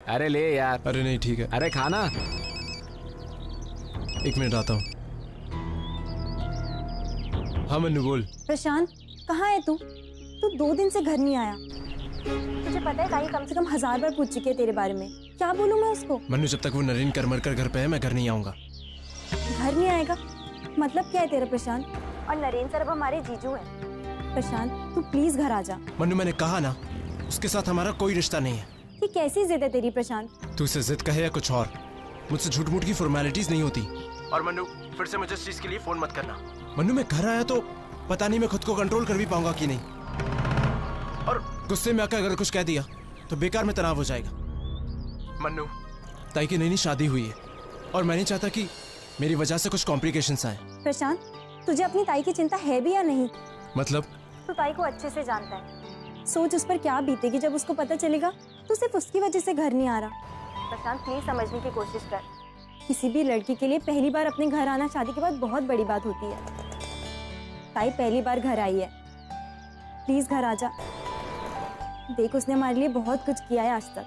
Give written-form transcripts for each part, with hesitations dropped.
अरे ले यार। अरे नहीं ठीक है। अरे खाना। 1 मिनट आता हूँ। हाँ मन्नू बोल। प्रशांत कहाँ है तू? 2 दिन से घर नहीं आया। तुझे पता है ताई कम से कम 1000 बार पूछ चुकी है तेरे बारे में। क्या बोलूं मैं उसको? मन्नू जब तक वो नरेन कर मर कर घर पे है मैं घर नहीं आऊंगा। घर नहीं आएगा मतलब क्या है तेरा प्रशांत? और नरेन सर अब हमारे जीजू हैं। प्रशांत तू प्लीज घर आ जा। मन्नू मैंने कहा ना उसके साथ हमारा कोई रिश्ता नहीं है। ये कैसी जिद है तेरी प्रशांत? तू इसे जिद कहे या कुछ और, मुझसे झूठ मूठ की फॉर्मेलिटीज नहीं होती। और मन्नू फिर से मुझे इस चीज के लिए फोन मत करना। मन्नू मैं घर आया तो पता नहीं मैं खुद को कंट्रोल कर भी पाऊंगा कि नहीं, और गुस्से में आकर अगर कुछ कह दिया तो बेकार में तनाव हो जाएगा। मन्नू ताई की नई शादी हुई है और मैं नहीं चाहता कि मेरी वजह से कुछ कॉम्प्लिकेशंस आए। प्रशांत तुझे अपनी ताई की चिंता है भी या नहीं? मतलब? तू ताई को अच्छे से जानता है। सोच उस पर क्या बीतेगी जब उसको पता चलेगा तू सिर्फ उसकी वजह से घर नहीं आ रहा। प्रशांत प्लीज समझने की कोशिश कर। किसी भी लड़की के लिए पहली बार अपने घर आना शादी के बाद बहुत बड़ी बात होती है। ताई पहली बार घर आई है, प्लीज घर आ जा। देख उसने हमारे लिए बहुत कुछ किया है आज तक,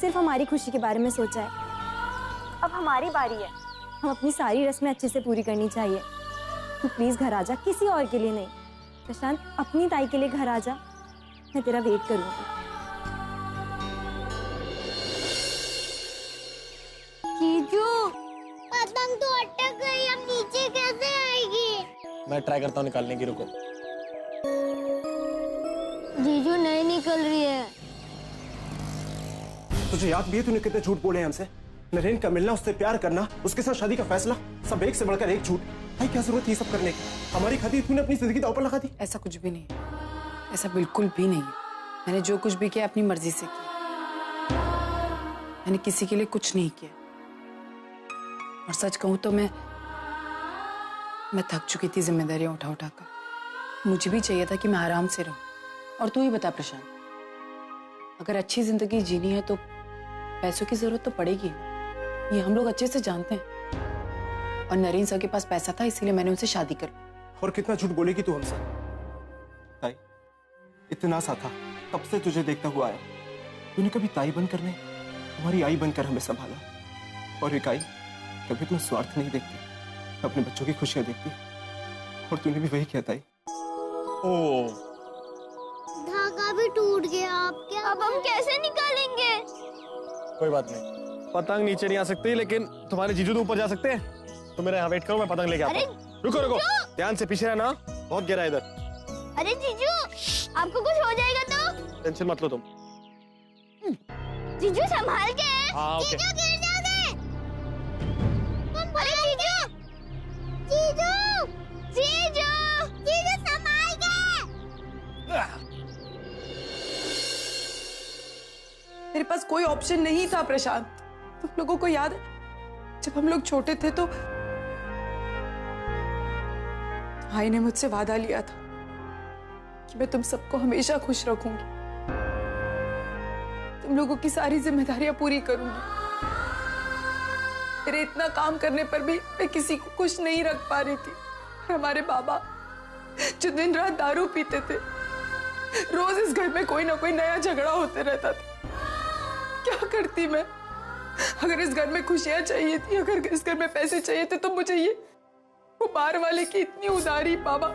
सिर्फ हमारी खुशी के बारे में सोचा है। अब हमारी बारी है, हम अपनी सारी रस्में अच्छे से पूरी करनी चाहिए। तू प्लीज घर आ जा, किसी और के लिए नहीं। प्रशांत अपनी ताई के लिए घर आ जा, मैं तेरा वेट करूंगी। जीजू पतंग तो अटक गई, अब नीचे कैसे आएगी? मैं ट्राई करता हूँ निकालने की, रुको। जीजू नहीं निकल रही है। तुझे याद भी है तूने कितने झूठ बोले हैं हमसे? नरेन का मिलना, उससे प्यार करना, उसके साथ शादी का फैसला, सब एक से बढ़कर एक झूठ। भाई क्या जरूरत थी सब करने की? हमारी खातिर तूने अपनी जिंदगी दांव पर लगा दी। ऐसा कुछ भी नहीं, ऐसा बिल्कुल भी नहीं। मैंने जो कुछ भी किया अपनी मर्जी से किया, मैंने किसी के लिए कुछ नहीं किया। और सच कहूं तो मैं थक चुकी थी जिम्मेदारियां उठा उठा कर। मुझे भी चाहिए था कि मैं आराम से रहूं। और तू ही बता प्रशांत, अगर अच्छी जिंदगी जीनी है तो पैसों की जरूरत तो पड़ेगी, ये हम लोग अच्छे से जानते हैं। और नरेन सर के पास पैसा था इसीलिए मैंने उनसे शादी कर ली। और कितना झूठ बोलेगी तू हमसे? ताई इतना सा था, तब से तुझे देखता हुआ आया। तूने कभी ताई बनकर नहीं, तुम्हारी आई बनकर हमें संभाला। और एक आई कभी अपना स्वार्थ नहीं देखती, अपने बच्चों की खुशियां देखती। और तूने भी वही किया ताई। ओ धागा भी टूट गया, आप क्या अब हम कैसे निकालेंगे? कोई बात नहीं, पतंग नीचे नहीं आ सकती, लेकिन तुम्हारे जीजू तो ऊपर जा सकते हैं। तुम मेरे यहाँ वेट करो, मैं पतंग लेके आता हूँ। रुको रुको, ध्यान से पीछे रहना, बहुत गिरा इधर। अरे जीजू आपको कुछ हो जाएगा तो? टेंशन मत लो तुम। जीजू संभाल के। हाँ, ओके। जीजू गिर जाओगे। अरे जीजू जीजू जीजू जीजू संभाल के। मेरे पास कोई ऑप्शन नहीं था प्रशांत। तुम लोगों को याद है जब हम लोग छोटे थे तो भाई ने मुझसे वादा लिया था कि मैं तुम सबको हमेशा खुश रखूंगी, तुम लोगों की सारी जिम्मेदारियां पूरी करूंगी। मेरे इतना काम करने पर भी मैं किसी को खुश नहीं रख पा रही थी। और हमारे बाबा जो दिन रात दारू पीते थे, रोज इस घर में कोई ना कोई नया झगड़ा होते रहता था। क्या करती मैं? अगर इस घर में खुशियां चाहिए थी, अगर इस घर में पैसे चाहिए थे, तो मुझे ये वो बाहर वाले की इतनी उदारी बाबा,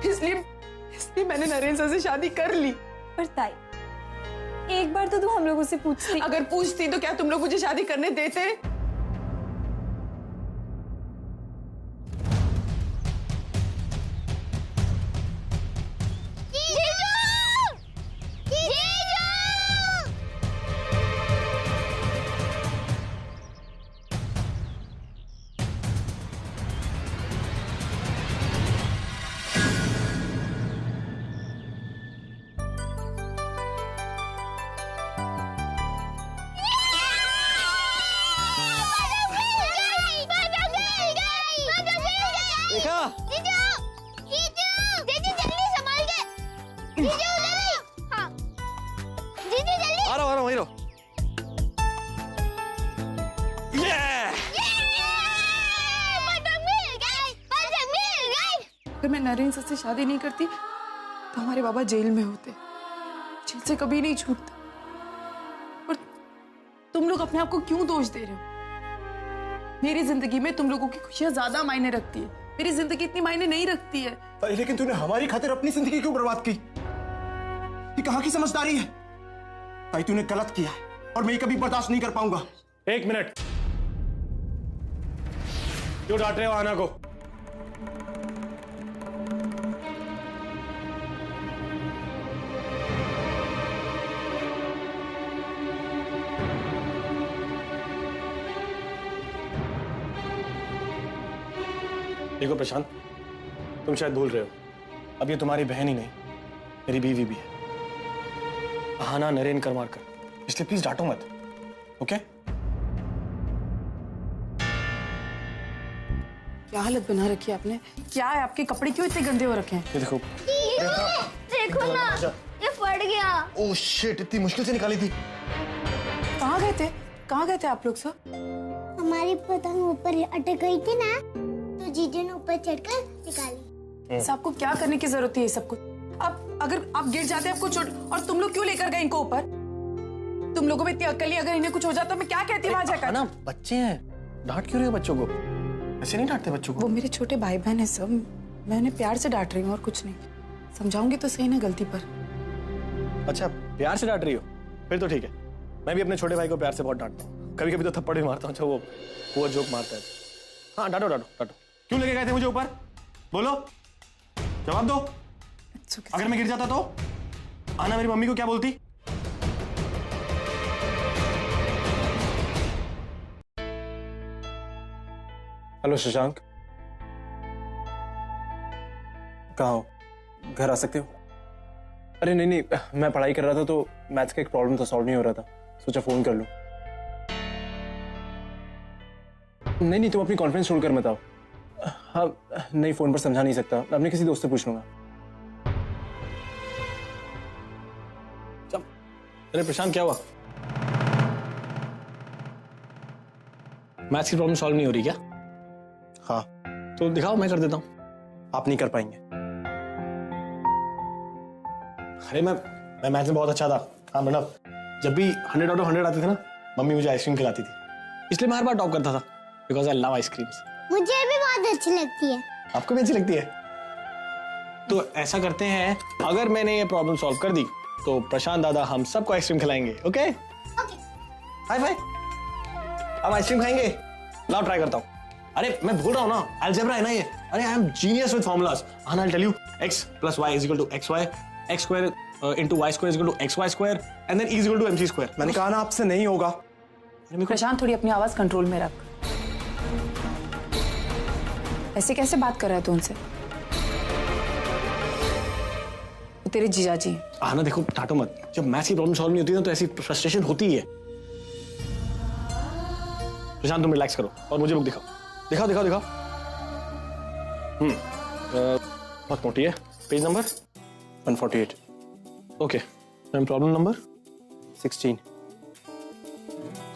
इसलिए मैंने नरेन सर से शादी कर ली। पर ताई एक बार तो तू हम लोगों से पूछती। अगर पूछती तो क्या तुम लोग मुझे शादी करने देते? अगर मैं नरेन सर से शादी नहीं करती तो हमारे बाबा जेल में होते, जेल से कभी नहीं छूटता। और तुम लोग अपने आप को क्यों दोष दे रहे हो? मेरी जिंदगी में तुम लोगों की खुशियां ज्यादा मायने रखती है, मेरी जिंदगी इतनी मायने नहीं रखती है। अरे लेकिन तूने हमारी खातिर अपनी जिंदगी क्यों बर्बाद की? ये कहाँ की समझदारी है? ताई तूने गलत किया है और मैं ये कभी बर्दाश्त नहीं कर पाऊंगा। 1 मिनट, क्यों डांट रहे हो आना को? देखो प्रशांत, तुम शायद भूल रहे हो, अब ये तुम्हारी बहन ही नहीं, मेरी बीवी भी है, आहाना नरेन करमारकर, इसलिए प्लीज डांटो मत, ओके? क्या हालत बना रखी है आपने? क्या है, आपके कपड़े क्यों इतने गंदे हो रखे हैं? ये देखो। देखो ना, ये फट गया। ओह शिट, इतनी मुश्किल से निकाली थी। कहाँ गए थे? कहाँ गए थे आप लोग सब? हमारी पतंग ऊपर अटक गई थी ना, तो जीजू ने ऊपर चढ़कर निकाली। आपको क्या करने की जरूरत है ये सब कुछ? अब अगर आप गिर जाते आपको चोट, और तुम लोग क्यों लेकर गए इनको ऊपर? तुम लोगों में इतनी अक्ल नहीं, अगर इन्हें कुछ हो जाता मैं क्या कहती वहां जाकर? ना बच्चे हैं, डांट क्यों रहे हो बच्चों को? ऐसे नहीं डांटते बच्चों को। वो मेरे छोटे भाई बहन है सब, मैं उन्हें प्यार से डांट रही हूँ और कुछ नहीं। समझाऊंगी तो सही ना गलती पर। अच्छा, प्यार से डांट रही हो? फिर तो ठीक है, मैं भी अपने छोटे भाई को प्यार से बहुत डांटता हूँ, कभी कभी तो थप्पड़ भी मारता हूँ। अच्छा वो जोक मारता है। हाँ डांटो डांटो डांटो। क्यों लेके गए थे मुझे ऊपर? बोलो, जवाब दो। अगर मैं गिर जाता तो आना मेरी मम्मी को क्या बोलती? हेलो शशांक, कहाँ हो? घर आ सकते हो? अरे नहीं नहीं, मैं पढ़ाई कर रहा था तो मैथ्स का एक प्रॉब्लम था, सॉल्व नहीं हो रहा था, सोचा फोन कर लूं। नहीं नहीं, तुम अपनी कॉन्फ्रेंस छोड़कर मत आओ। हाँ नहीं, फोन पर समझा नहीं सकता, मैं अपने किसी दोस्त से पूछ लूंगा। अरे प्रशांत, क्या हुआ? मैथ्स की प्रॉब्लम सॉल्व नहीं हो रही क्या? हाँ। तो दिखाओ, मैं कर देता हूँ। आप नहीं कर पाएंगे। अरे मैं मैथ्स में बहुत अच्छा था। हाँ मतलब जब भी 100 आउट ऑफ 100 आते थे ना, मम्मी मुझे आइसक्रीम खिलाती थी, इसलिए मैं हर बार टॉप करता था, बिकॉज आई लव आइसक्रीम्स। मुझे भी बहुत अच्छी लगती है। आपको भी अच्छी लगती है? तो ऐसा करते हैं, अगर मैंने ये प्रॉब्लम सॉल्व कर दी तो प्रशांत दादा हम सबको आइसक्रीम खिलाएंगे। ओके? हाय फाय। अब आइसक्रीम खाएंगे? लाओ ट्राई करता हूँ। अरे मैं भूल रहा हूँ ना, अलजेब्रा है ना ये। अरे I am genius with formulas. I will tell you, x + y = xy, x² into y² = xy² and then e = mc²। मैंने कहा ना आपसे नहीं होगा। प्रशांत, थोड़ी अपनी आवाज कंट्रोल में रख। ऐसे कैसे बात कर रहा है तू उनसे? वो तेरे जीजाजी। ना देखो, डांटो मत। जब मैथ्स की प्रॉब्लम सॉल्व नहीं होती ना तो ऐसी फ्रस्ट्रेशन होती है। प्रशांत तुम रिलैक्स करो और मुझे बुक दिखाओ। दिखाओ दिखाओ दिखाओ। बहुत मोटी है। Page number 148। Okay, problem number 16।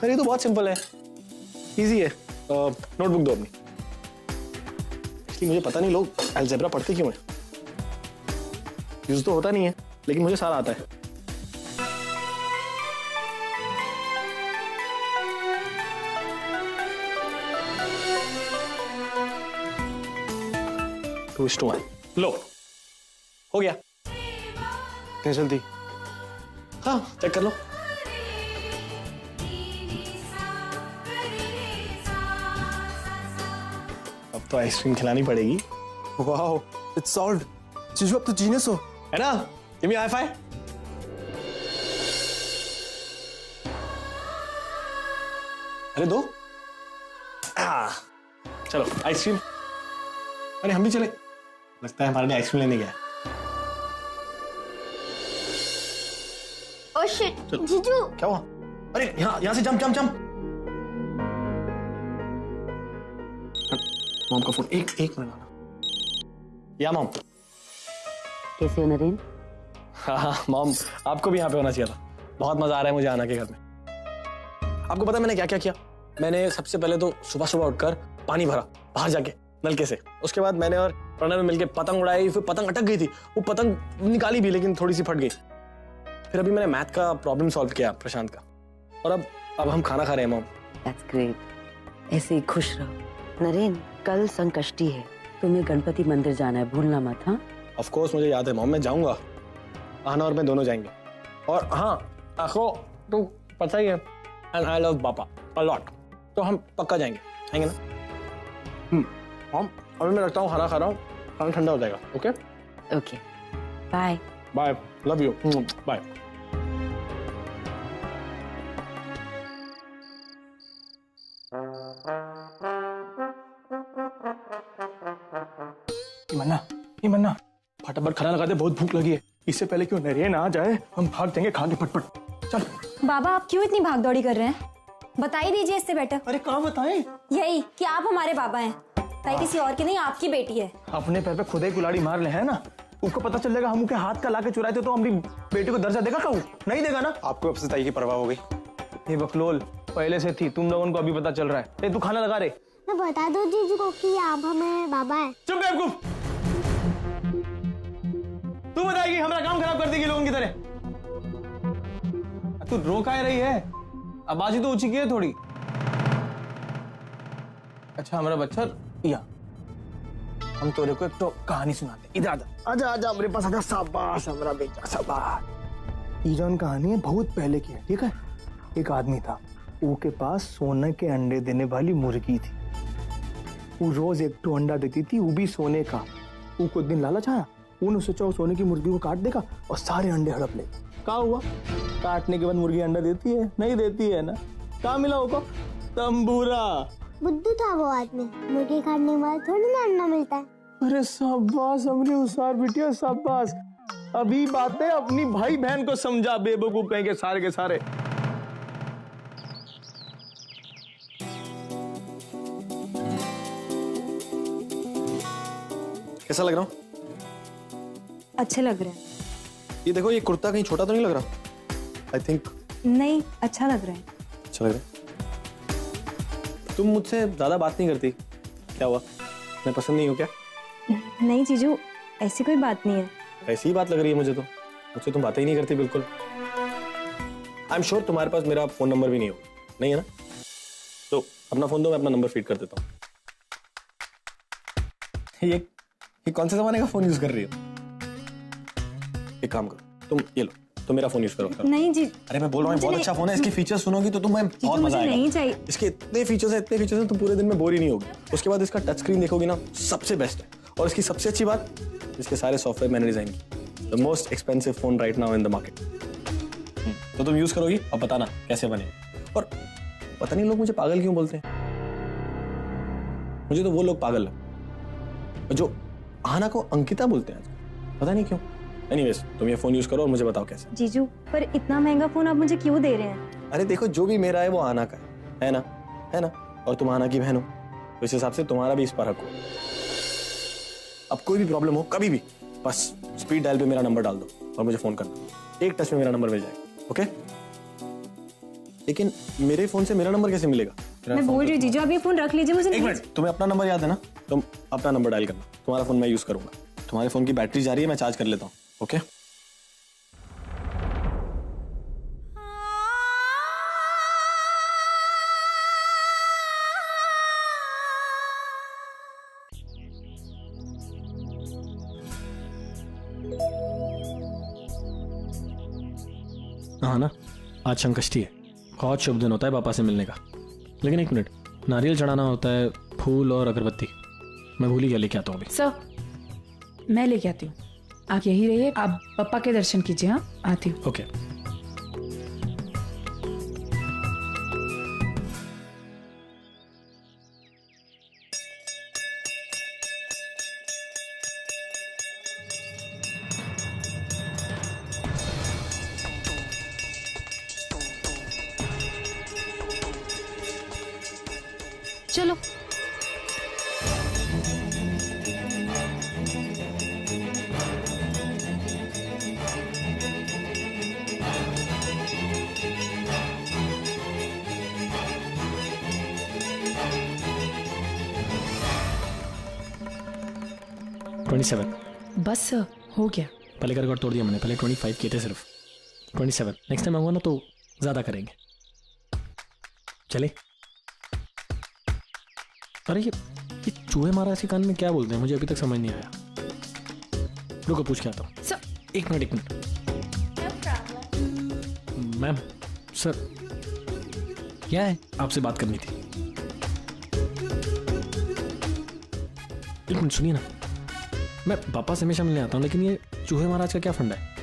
अरे ये तो बहुत सिंपल है, इजी है। नोटबुक दो अपनी। इसलिए मुझे पता नहीं लोग अलजेब्रा पढ़ते क्यों है। यूज तो होता नहीं है, लेकिन मुझे सारा आता है। Two is to 1। लो, हो गया। इतनी जल्दी? हाँ, चेक कर लो। अब तो आइसक्रीम खिलानी पड़ेगी। Wow, it's solved. जीजू अब तो जीनियस हो, है ना? Give me high five. अरे दो। चलो आइसक्रीम। अरे हम भी चले, लगता है हमारे लिए आइसक्रीम लेने गया। ओह शिट, जीजू। क्या हुआ? अरे यहाँ से जंप जंप जंप। मॉम का फोन। एक मिनट आना। या मॉम। कैसे हो नरेन? हाँ मॉम, आपको भी यहाँ पे होना चाहिए था। बहुत मजा आ रहा है मुझे आना के घर में। आपको पता है मैंने क्या क्या किया? मैंने सबसे पहले तो सुबह सुबह उठकर पानी भरा बाहर जाके नलके से। उसके बाद मैंने और प्रणव ने मिलकर पतंग उड़ाई। फिर पतंग अटक गई थी, वो पतंग निकाली भी लेकिन थोड़ी सी फट गई। फिर अभी मैंने मैथ का प्रॉब्लम सॉल्व किया प्रशांत का। और अब हम खाना खा रहे हैं मॉम। That's great. ऐसे ही खुश रहो। नरेन, कल संकष्टी है, तुम्हें गणपति मंदिर जाना है, भूलना मत। हाँ, ऑफ कोर्स मुझे याद है मॉम, मैं जाऊंगा। आना और मैं दोनों जाएंगे। और हाँ आखो तो पता ही है, एंड आई लव पापा अ लॉट, तो हम पक्का जाएंगे ना। मॉम अभी मैं रखता हूँ, खाना खा रहा हूँ, खाना ठंडा हो जाएगा। Okay okay, bye. Bye, love you, bye. Manna फटाफट खाना लगा दे, बहुत भूख लगी है। इससे पहले क्यों नरेन आ जाए, हम भाग जाएंगे खा के फटफट। चल। बाबा आप क्यों इतनी भाग दौड़ी कर रहे हैं? बता ही दीजिए इससे बेटर। अरे कहाँ बताएं? यही कि आप हमारे बाबा हैं, ताई किसी और की नहीं, आपकी बेटी है। अपने पैर पे खुद ही कुल्हाड़ी मार ले, है ना? उसको पता चल जाएगा हम उनके हाथ का लाके चुराए थे तो हमारी बेटी को दर्जा देगा कहूँ? नहीं देगा ना। आपको अब से ताई की परवाह हो गई? ये बकलोल पहले से थी, तुम लोगों को अभी पता चल रहा है। तू खाना लगा रहे। मैं बता दो जीजू को कि आप हमारे बाबा है। चुप बेवकूफ, तू बताएगी हमारा काम खराब कर देगी लोगों की तरह। तू रो का रही है, आवाज ही तो ऊंची की है थोड़ी। अच्छा हमारा बच्चा, या हम तोरे को एक तो कहानी सुनाते। इधर आजा आजा मेरे पास आजा। शाबाश हमारा बेटा, शाबाश। ये जौन कहानी है बहुत पहले की है, ठीक है? एक आदमी था, उसके पास सोने के अंडे देने वाली मुर्गी थी। वो रोज एक तो अंडा देती थी, वो भी सोने का। वो कुछ दिन लालच आया, उन्होंने सोचा सोने की मुर्गी को काट देगा और सारे अंडे हड़प ले। क्या हुआ? काटने के बाद मुर्गी अंडा देती है? नहीं देती है ना। क्या मिला उसको? तंबूरा। बुद्धू था वो आदमी, मुर्गी काटने के बाद थोड़ी ना अंडा मिलता है। अरे शाबाश हमरी उसार बिटिया, शाबाश। अभी बातें अपनी भाई बहन को समझा, बेवकूफ कहीं के सारे के सारे। कैसा लग रहा हूँ? अच्छे लग रहे हैं। ये देखो, ये कुर्ता कहीं छोटा तो नहीं लग रहा? आई थिंक नहीं, अच्छा लग रहा है। अच्छा लग रहा है। तुम मुझसे ज्यादा बात नहीं करती, क्या हुआ? मैं पसंद नहीं हूँ क्या? नहीं जीजू, ऐसी कोई बात नहीं है। ऐसी ही बात लग रही है मुझे तो। मुझसे तुम बातें ही नहीं करती बिल्कुल। आई एम श्योर तुम्हारे पास मेरा फोन नंबर भी नहीं हो, नहीं है ना? तो अपना फोन दो, मैं अपना नंबर फीड कर देता हूँ। ये कौन से जमाने का फोन यूज कर रही हो? एक काम करो, तुम ये लो, तो मेरा फोन यूज करो। नहीं जी, अरे मैं बोल रहा हूँ बहुत अच्छा फोन है, इसके फीचर्स सुनोगी तो तुम्हें बहुत मजा आएगा। नहीं चाहिए। इसके इतने फीचर्स हैं तुम पूरे दिन में बोर ही नहीं होगी। उसके बाद इसका टच स्क्रीन देखोगी ना, सबसे बेस्ट है। और इसकी सबसे अच्छी बात, इसके सारे सॉफ्टवेयर मैंने डिजाइन की। The most expensive phone right now in the market. तो तुम यूज करोगी और बताना कैसे बने। और पता नहीं लोग मुझे पागल क्यों बोलते हैं, मुझे तो वो लोग पागल है जो आना को अंकिता बोलते हैं, पता नहीं क्यों। एनीवेज तुम ये फोन यूज करो और मुझे बताओ कैसे। जीजू पर इतना महंगा फोन आप मुझे क्यों दे रहे हैं? अरे देखो, जो भी मेरा है वो आना का है ना? है ना? और तुम आना की बहन हो, तो इस हिसाब से तुम्हारा भी इस पर हक हो। अब कोई भी प्रॉब्लम हो कभी भी, बस स्पीड डायल पे मेरा नंबर डाल दो और मुझे फोन करना। एक टच में मेरा नंबर मिल जाएगा। ओके? लेकिन मेरे फोन से मेरा नंबर कैसे मिलेगा? मैं बोल रही हूँ जीजू, आप ये फोन रख लीजिए। मुझे एक मिनट, तुम्हें अपना नंबर याद है ना? तुम अपना नंबर डायल करना, तुम्हारा फोन मैं यूज करूंगा। तुम्हारे फोन की बैटरी जा रही है, मैं चार्ज कर लेता हूँ। ओके? हाँ ना, आज संकष्टी है, बहुत शुभ दिन होता है पापा से मिलने का। लेकिन एक मिनट, नारियल चढ़ाना होता है, फूल और अगरबत्ती मैं भूल ही गया, लेके आता हूँ अभी। सर मैं लेके आती हूँ, आप यही रहिए, आप पापा के दर्शन कीजिए। हाँ, आती हूँ। ओके। चलो। बस सर, हो गया। पहले का रिकॉर्ड तोड़ दिया मैंने, पहले 25 किए थे सिर्फ। 27 नेक्स्ट टाइम आऊंगा ना तो ज्यादा करेंगे। चले। अरे ये चूहे महाराज के कान में क्या बोलते हैं, मुझे अभी तक समझ नहीं आया। रुको पूछ के आता हूँ। सर, एक मिनट। मैम, सर क्या है? आपसे बात करनी थी। एक मिनट सुनिए ना, मैं पापा से हमेशा मिलने आता हूँ, लेकिन ये चूहे महाराज का क्या फंडा है?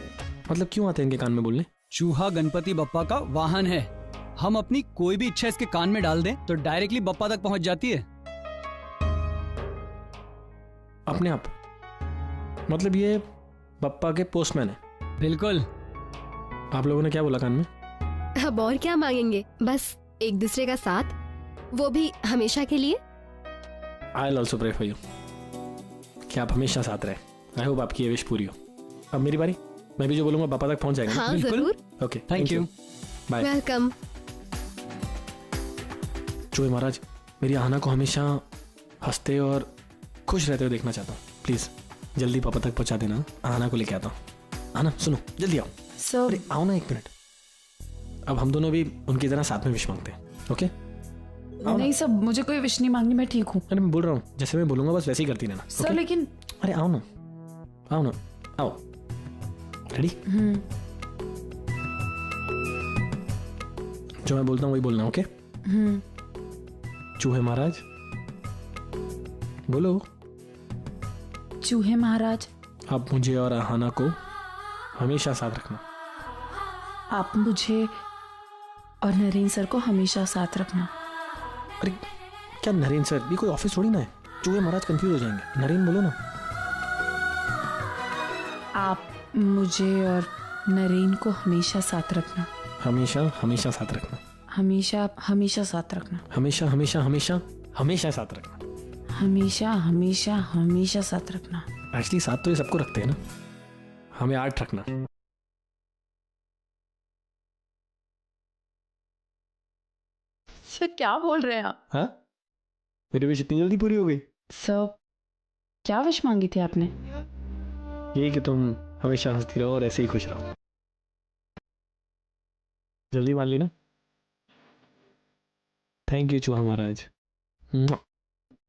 मतलब क्यों आते हैं इनके कान में बोलने? चूहा गणपति बप्पा का वाहन है। हम अपनी कोई भी इच्छा इसके कान में डाल दें तो डायरेक्टली बप्पा तक पहुंच जाती है। अपने आप? मतलब ये बप्पा के पोस्टमैन है? बिल्कुल। आप लोगों ने क्या बोला कान में? अब और क्या मांगेंगे, बस एक दूसरे का साथ, वो भी हमेशा के लिए। I will also pray for you कि आप हमेशा साथ रहे। आई होप आपकी ये विश पूरी हो। अब मेरी बारी, मैं भी जो बोलूंगा पापा तक पहुंच जाएगा। हाँ जरूर। Okay, thank you. Bye. Welcome. चूहे महाराज, मेरी आहना को हमेशा हंसते और खुश रहते हुए देखना चाहता हूँ। प्लीज जल्दी पापा तक पहुंचा देना। आहना को लेके आता हूँ। आहना सुनो, जल्दी आओ। सर अरे आओ ना, एक मिनट। अब हम दोनों भी उनकी तरह साथ में विश मांगते हैं, ओके? नहीं सब, मुझे कोई विश नहीं मांगनी, मैं ठीक हूँ। अरे मैं बोल रहा हूँ, जैसे मैं बोलूंगा बस वैसे ही करती रहना। सर लेकिन अरे आओ ना, आओ ना, आओ। रेडी? जो मैं बोलता हूँ वही बोलना, ओके? चूहे महाराज बोलो। चूहे महाराज, आप मुझे और आहाना को हमेशा साथ रखना। आप मुझे और नरेन सर को हमेशा साथ रखना। अरे क्या नरेन सर, ये कोई ऑफिस थोड़ी ना है। चूहे महाराज कंफ्यूज हो जाएंगे। नरेन बोलो ना। आप मुझे और नरेन को हमेशा साथ रखना। हमेशा हमेशा साथ रखना। हमेशा हमेशा साथ रखना। हमेशा हमेशा हमेशा हमेशा साथ रखना। हमेशा हमेशा हमेशा साथ रखना। एक्चुअली साथ तो ये सबको रखते हैं ना, हमें 8 रखना। सर क्या बोल रहे हैं आप? हाँ, मेरी विश इतनी जल्दी पूरी हो गई? सर क्या विश मांगी थी आपने? यही कि तुम हमेशा हंसती रहो और ऐसे ही खुश रहो। जल्दी मान ली ना? थैंक यू चूहा महाराज।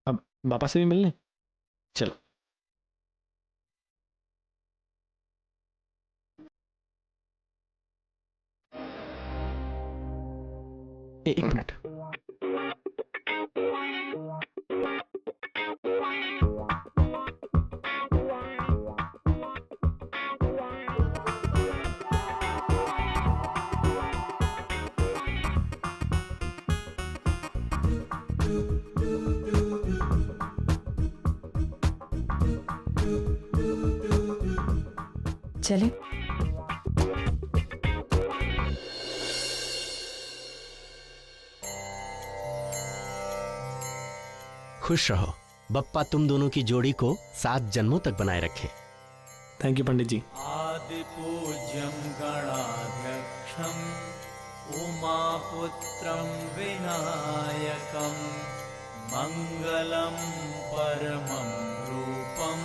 अब पापा से भी मिलने चलो। एक मिनट। चले। खुश रहो, बप्पा तुम दोनों की जोड़ी को 7 जन्मों तक बनाए रखे। थैंक यू पंडित जी। आदि पूज्यम गणाध्यक्षम उमापुत्रम विनायकम मंगलम परमं रूपम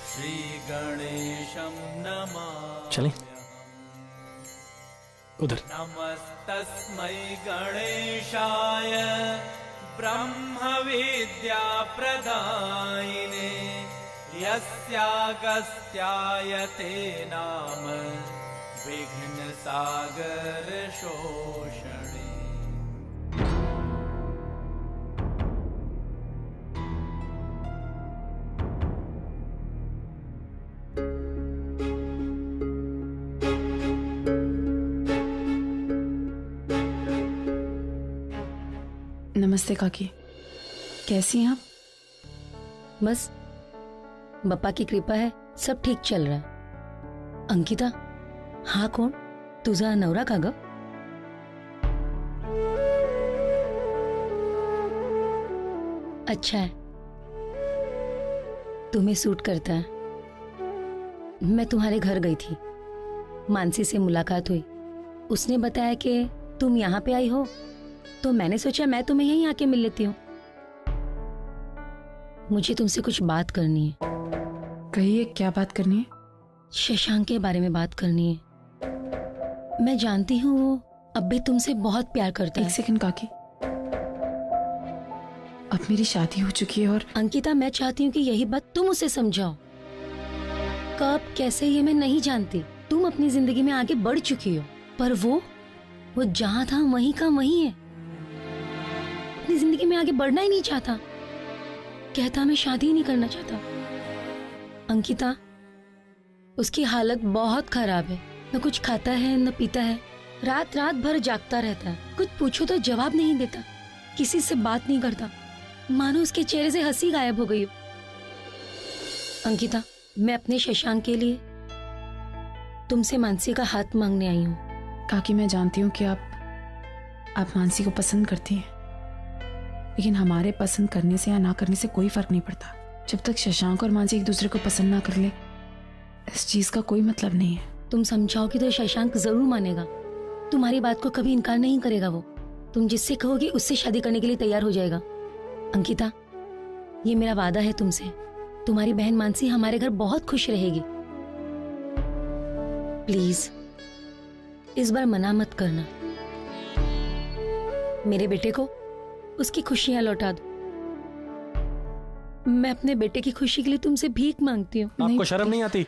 श्री गणेशम नमाम्यहम्। चलें उधर। नमस्तस्मै गणेशाय ब्रह्म विद्या प्रदायिने यस्यागस्त्याय ते नाम विघ्न सागर शोषणे। नमस्ते काकी, कैसी हैं आप? बस बप्पा की कृपा है, सब ठीक चल रहा है। अंकिता, हा कोण? तुझा नवरा का ग? अच्छा है, तुम्हें सूट करता है। मैं तुम्हारे घर गई थी, मानसी से मुलाकात हुई। उसने बताया कि तुम यहाँ पे आई हो, तो मैंने सोचा मैं तुम्हें यहीं आके मिल लेती हूँ। मुझे तुमसे कुछ बात करनी है। कहिए, क्या बात करनी है? शशांक के बारे में बात करनी है। मैं जानती हूँ वो अब भी तुमसे बहुत प्यार करता है। एक सेकंड काकी, अब मेरी शादी हो चुकी है और अंकिता, मैं चाहती हूँ कि यही बात तुम उसे समझाओ। कब कैसे ये मैं नहीं जानती, तुम अपनी जिंदगी में आगे बढ़ चुकी हो, पर वो जहाँ था वहीं का वहीं है। अपनी जिंदगी में आगे बढ़ना ही नहीं चाहता, कहता मैं शादी ही नहीं करना चाहता। अंकिता, उसकी हालत बहुत खराब है, न कुछ खाता है न पीता है, रात रात भर जागता रहता है, कुछ पूछो तो जवाब नहीं देता, किसी से बात नहीं करता, मानो उसके चेहरे से हंसी गायब हो गई हो। अंकिता, मैं अपने शशांक के लिए तुमसे मानसी का हाथ मांगने आई हूँ। काकी, मैं जानती हूँ कि आप मानसी को पसंद करती हैं, लेकिन हमारे पसंद करने से या ना करने से कोई फर्क नहीं पड़ता। जब तक शशांक और मानसी एक दूसरे को पसंद ना कर ले, इस चीज का कोई मतलब नहीं है। तुम समझाओगी तो शशांक जरूर मानेगा, तुम्हारी बात को कभी इनकार नहीं करेगा। वो तुम जिससे कहोगी उससे शादी करने के लिए तैयार हो जाएगा। अंकिता, ये मेरा वादा है तुमसे, तुम्हारी बहन मानसी हमारे घर बहुत खुश रहेगी। प्लीज इस बार मना मत करना। मेरे बेटे को उसकी खुशियां लौटा दो। मैं अपने बेटे की खुशी के लिए तुमसे भीख मांगती हूँ। आपको शर्म नहीं आती?